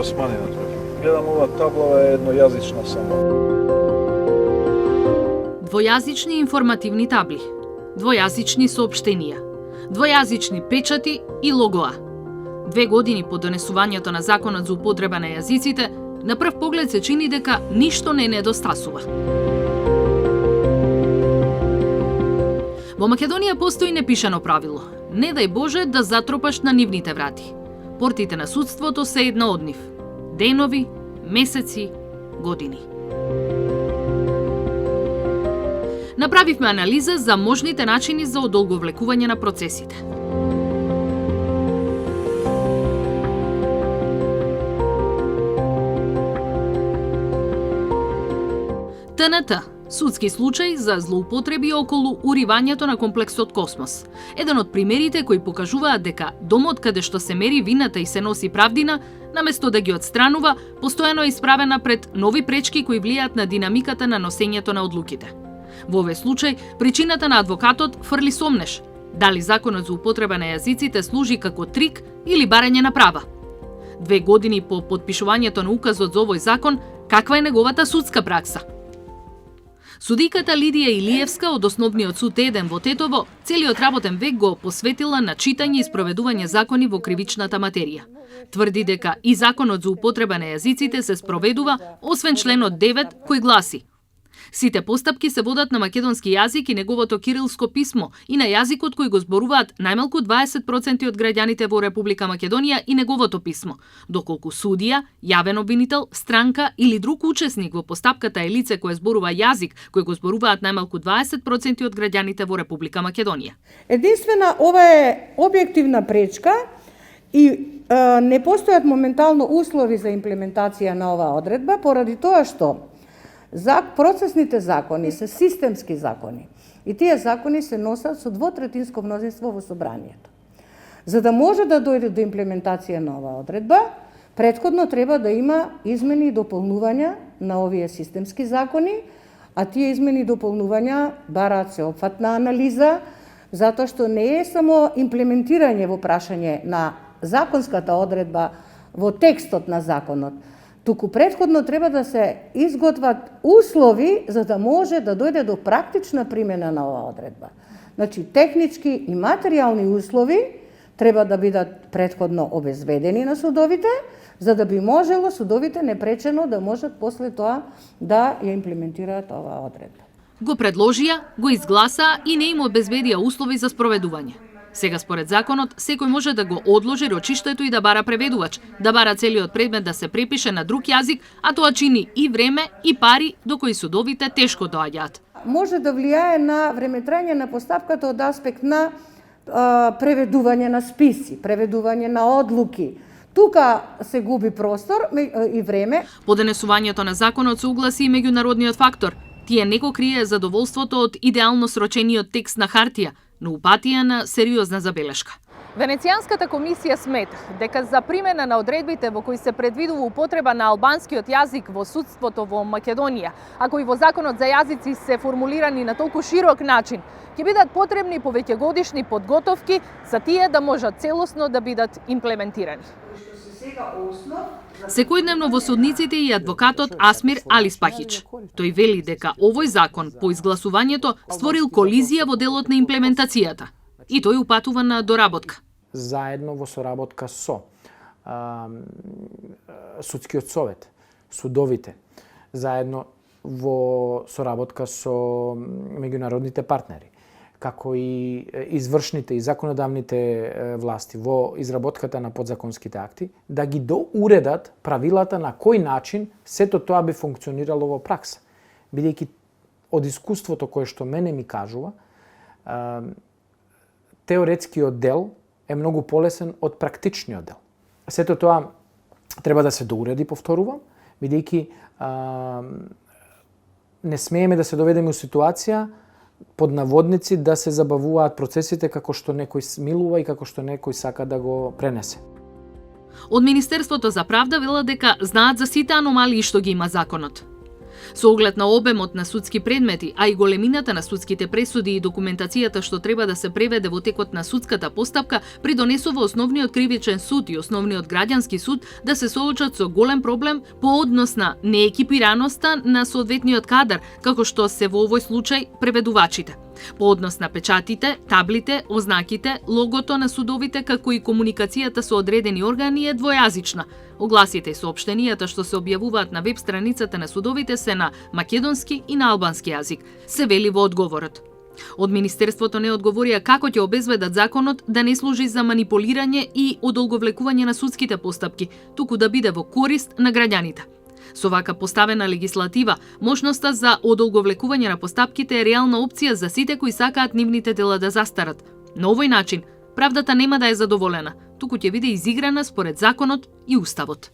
сманена трофи. Гледам ова таблава е еднојазична само. Двојазични информативни табли, двојазични соопштенија, двојазични печати и логоа. 2 години по донесувањето на Законот за употреба на јазиците, на прв поглед се чини дека ништо не недостасува. Во Македонија постои непишано правило. Не дај Боже да затропаш на нивните врати. Портите на судството се една од нив. Денови, месеци, години. Направивме анализа за можните начини за одолговлекување на процесите. ТНТ – судски случај за злоупотреби околу уривањето на комплексот Космос. Еден од примерите кои покажуваат дека домот каде што се мери вината и се носи правдина, наместо да ги отстранува, постојано е исправена пред нови пречки кои влијаат на динамиката на носењето на одлуките. Во овој случај, причината на адвокатот фрли сомнеш. Дали Законот за употреба на јазиците служи како трик или барање на права? 2 години по потпишувањето на указот за овој закон, каква е неговата судска пракса? Судиката Лидија Илиевска од Основниот суд 1 во Тетово целиот работен век го посветила на читање и спроведување закони во кривичната материја. Тврди дека и Законот за употреба на јазиците се спроведува, освен членот 9 кој гласи: сите постапки се водат на македонски јазик и неговото кирилско писмо и на јазикот кој го зборуваат најмалку 20% од граѓаните во Република Македонија и неговото писмо, доколку судија, јавен обвинител, странка или друг учесник во постапката е лице кое зборува јазик кој го зборуваат најмалку 20% од граѓаните во Република Македонија. Единствена ова е објективна пречка и не постојат моментално услови за имплементација на оваа одредба поради тоа што процесните закони се системски закони и тие закони се носат со двотретинско мнозинство во собранието. За да може да дојде до имплементација на оваа одредба, претходно треба да има измени и дополнувања на овие системски закони, а тие измени и дополнувања бараат сеопфатна анализа, затоа што не е само имплементирање во прашање на законската одредба во текстот на законот, туку претходно треба да се изготват услови за да може да дојде до практична примена на оваа одредба. Значи, технички и материјални услови треба да бидат претходно обезведени на судовите, за да би можело судовите непречено да можат после тоа да ја имплементираат оваа одредба. Го предложија, го изгласаа и не им обезбедија услови за спроведување. Сега според законот, секој може да го одложи рочиштето и да бара преведувач, да бара целиот предмет да се препише на друг јазик, а тоа чини и време и пари до кои судовите тешко доаѓаат. Може да влијае на времетрање на постапката од аспект на преведување на списи, преведување на одлуки. Тука се губи простор и време. По донесувањето на законот се угласи и меѓународниот фактор. Тие не го крие задоволството од идеално срочениот текст на хартија, но упатија на сериозна забелешка. Венецијанската комисија смета дека за примена на одредбите во кои се предвидува употреба на албанскиот јазик во судството во Македонија, а кои во Законот за јазици се формулирани на толку широк начин, ќе бидат потребни повеќегодишни подготовки за тие да можат целосно да бидат имплементирани. Секојдневно во судниците и адвокатот Асмир Алиспахич. Тој вели дека овој закон по изгласувањето створил колизија во делот на имплементацијата и тој упатува на доработка. Заедно во соработка со судскиот совет, судовите, заедно во соработка со меѓународните партнери, како и извршните и законодавните власти во изработката на подзаконските акти, да ги доуредат правилата на кој начин сето тоа би функционирало во пракса. Бидејќи од искуството кое што мене ми кажува, теоретскиот дел е многу полесен од практичниот дел. Сето тоа треба да се доуреди, повторувам, бидејќи не смееме да се доведеме у ситуација под наводници да се забавуваат процесите како што некој смилува и како што некој сака да го пренесе. Од Министерството за правда велат дека знаат за сите аномалии што ги има законот. Со оглед на обемот на судски предмети, а и големината на судските пресуди и документацијата што треба да се преведе во текот на судската постапка, придонесува Основниот кривичен суд и Основниот граѓански суд да се соочат со голем проблем по однос на неекипираноста на соодветниот кадар, како што се во овој случај преведувачите. По однос на печатите, таблите, ознаките, логото на судовите, како и комуникацијата со одредени органи е двојазична. Огласите и соопштенијата што се објавуваат на веб страницата на судовите се на македонски и на албански јазик, се вели во одговорот. Од Министерството не одговорија како ќе обезбедат законот да не служи за манипулирање и одолговлекување на судските постапки, туку да биде во корист на граѓаните. Со вака поставена легислатива, можноста за одолговлекување на постапките е реална опција за сите кои сакаат нивните дела да застарат. На овој начин, правдата нема да е задоволена, туку ќе биде изиграна според законот и уставот.